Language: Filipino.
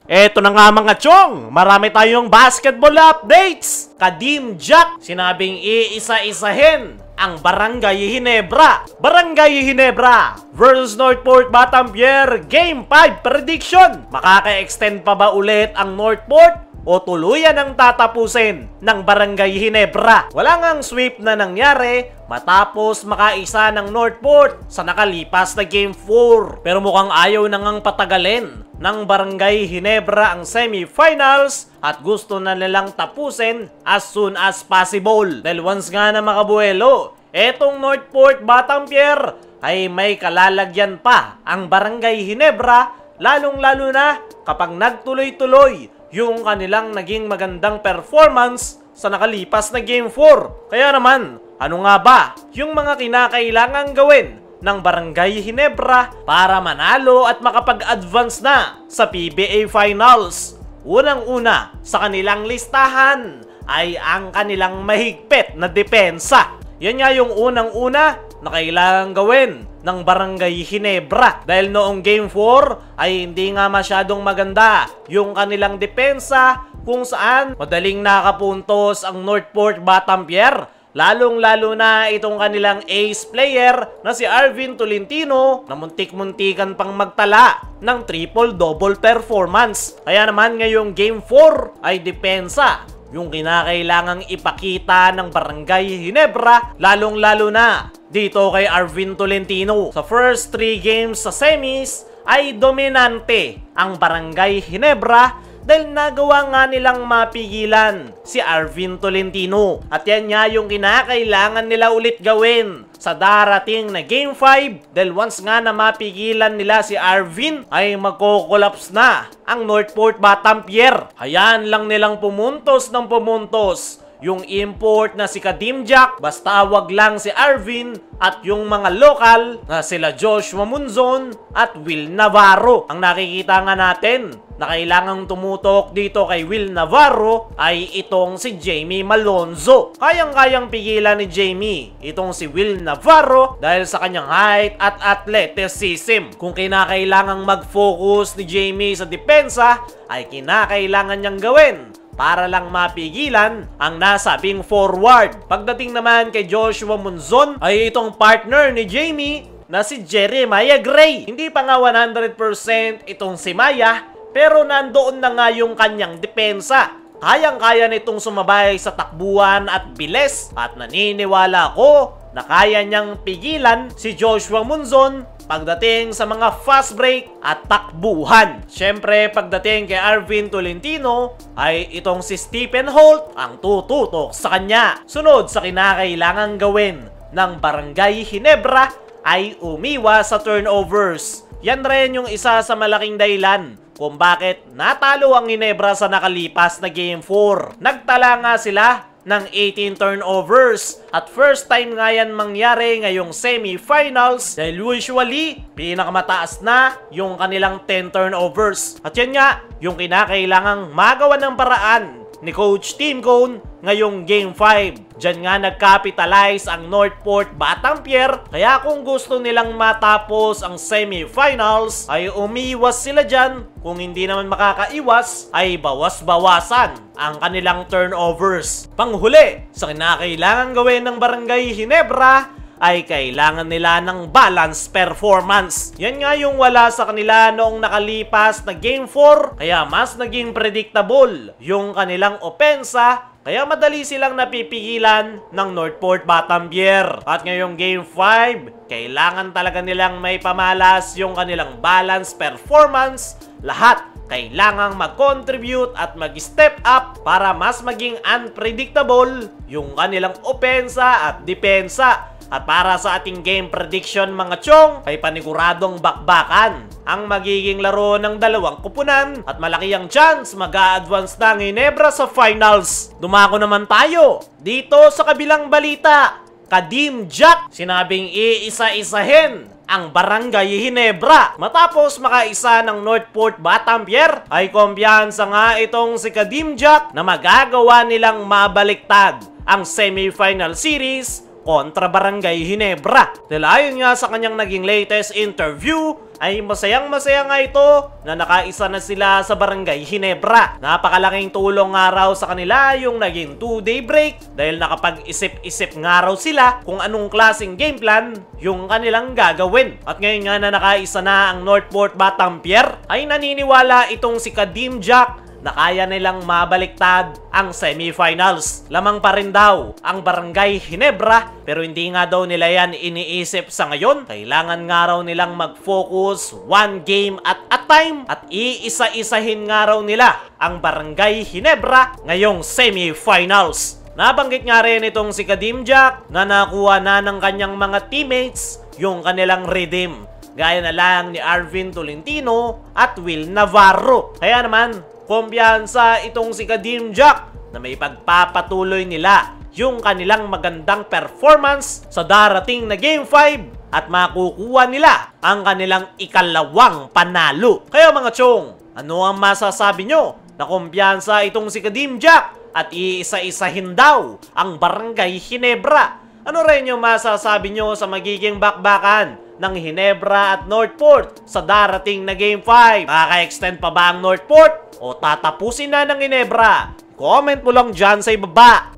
Eto na nga mga chong, marami tayong basketball updates. Kadim Jack, sinabing iisa-isahin ang Barangay Ginebra. Barangay Ginebra versus Northport Batampier Game 5 prediction. Makaka-extend pa ba ulit ang Northport o tuluyan ang tatapusin ng Barangay Ginebra? Wala ngang sweep na nangyari matapos makaisa ng Northport sa nakalipas na Game 4. Pero mukhang ayaw na ngang patagalin ng Barangay Ginebra ang semifinals at gusto na nilang tapusin as soon as possible. Dahil once nga na makabuelo, etong Northport Batampier ay may kalalagyan pa ang Barangay Ginebra, lalong-lalo na kapag nagtuloy-tuloy yung kanilang naging magandang performance sa nakalipas na Game 4. Kaya naman, ano nga ba yung mga kinakailangang gawin ng Barangay Ginebra para manalo at makapag-advance na sa PBA Finals? Unang-una sa kanilang listahan ay ang kanilang mahigpit na depensa. Yan nga yung unang-una na kailangang gawin ng Barangay Ginebra. Dahil noong Game 4 ay hindi nga masyadong maganda yung kanilang depensa kung saan madaling nakapuntos ang Northport Batampier. Lalong-lalo na itong kanilang ace player na si Arvin Tolentino na muntik-muntikan pang magtala ng triple-double performance. Kaya naman ngayong Game 4 ay depensa yung kinakailangang ipakita ng Barangay Ginebra, lalong-lalo na dito kay Arvin Tolentino. Sa first 3 games sa semis ay dominante ang Barangay Ginebra dahil nagawa nga nilang mapigilan si Arvin Tolentino. At yan nga yung kinakailangan nila ulit gawin sa darating na Game 5 dahil once nga na mapigilan nila si Arvin ay magko-collapse na ang Northport Batampier. Hayaan lang nilang pumuntos ng pumuntos yung import na si Kadim Jack, basta wag lang si Arvin at yung mga lokal na sila Joshua Munzon at Will Navarro. Ang nakikita nga natin na kailangang tumutok dito kay Will Navarro ay itong si Jamie Malonzo. Kayang-kayang pigilan ni Jamie itong si Will Navarro dahil sa kanyang height at athleticism. Kung kinakailangang mag-focus ni Jamie sa depensa, ay kinakailangan niyang gawin para lang mapigilan ang nasabing forward. Pagdating naman kay Joshua Munzon ay itong partner ni Jamie na si Jeremiah Gray. Hindi pa nga 100% itong si Maya, pero nandoon na nga yung kanyang depensa. Kayang-kaya nitong sumabay sa takbuhan at bilis at naniniwala ko na kaya niyang pigilan si Joshua Munzon pagdating sa mga fast break at takbuhan. Siyempre, pagdating kay Arvin Tolentino ay itong si Stephen Holt ang tututok sa kanya. Sunod sa kinakailangang gawin ng Barangay Ginebra ay umiwas sa turnovers. Yan rin yung isa sa malaking dahilan kung bakit natalo ang Ginebra sa nakalipas na Game 4. Nagtala nga sila ng 18 turnovers at first time nga yan mangyari ngayong semifinals dahil usually pinakamataas na yung kanilang 10 turnovers. At yan nga yung kinakailangang magawa ng paraan ni Coach Tim Cone ngayong Game 5. Diyan nga nag-capitalize ang Northport Batampier, kaya kung gusto nilang matapos ang semifinals ay umiwas sila dyan. Kung hindi naman makakaiwas ay bawas-bawasan ang kanilang turnovers. Panghuli sa kinakailangan gawin ng Barangay Ginebra ay kailangan nila ng balanced performance. Yan nga yung wala sa kanila noong nakalipas na Game 4, kaya mas naging predictable yung kanilang opensa, kaya madali silang napipigilan ng Northport Batampier. At ngayong Game 5, kailangan talaga nilang may pamalas yung kanilang balanced performance. Lahat kailangang mag-contribute at mag-step up para mas maging unpredictable yung kanilang opensa at depensa. At para sa ating game prediction mga chong, ay paniguradong bakbakan ang magiging laro ng dalawang kupunan at malaki ang chance mag-a-advance na ang Ginebra sa finals. Dumako naman tayo dito sa kabilang balita. Kadim Jack, sinabing iisa-isahin ang Barangay Ginebra. Matapos makaisa ng Northport Batampier, ay kumpiyansa nga itong si Kadim Jack na magagawa nilang mabaliktad ang semifinal series kontra Barangay Ginebra. Dahil ayon nga sa kanyang naging latest interview ay masayang-masaya nga ito na nakaisa na sila sa Barangay Ginebra. Napakalaking tulong nga raw sa kanila yung naging 2-day break dahil nakapag-isip-isip nga raw sila kung anong klaseng game plan yung kanilang gagawin. At ngayon nga na nakaisa na ang Northport Batampier, ay naniniwala itong si Kadim Jack na kaya nilang mabaliktad ang semifinals. Lamang pa rin daw ang Barangay Ginebra, pero hindi nga daw nila yan iniisip sa ngayon. Kailangan nga raw nilang mag-focus one game at a time at iisa-isahin nga raw nila ang Barangay Ginebra ngayong semifinals. Nabanggit nga rin itong si Kadim Jack na nakuha na ng kanyang mga teammates yung kanilang redeem, gaya na lang ni Arvin Tolentino at Will Navarro. Kaya naman, kumpiyansa itong si Kadim Jack na may pagpapatuloy nila yung kanilang magandang performance sa darating na Game 5 at makukuha nila ang kanilang ikalawang panalo. Kaya mga chong, ano ang masasabi nyo na kumpiyansa itong si Kadim Jack at iisa-isahin daw ang Barangay Ginebra? Ano rin yung masasabi nyo sa magiging bakbakan ng Ginebra at Northport sa darating na Game 5? Makaka-extend pa ba ang Northport o tatapusin na ng Ginebra? Comment mo lang dyan sa ibaba.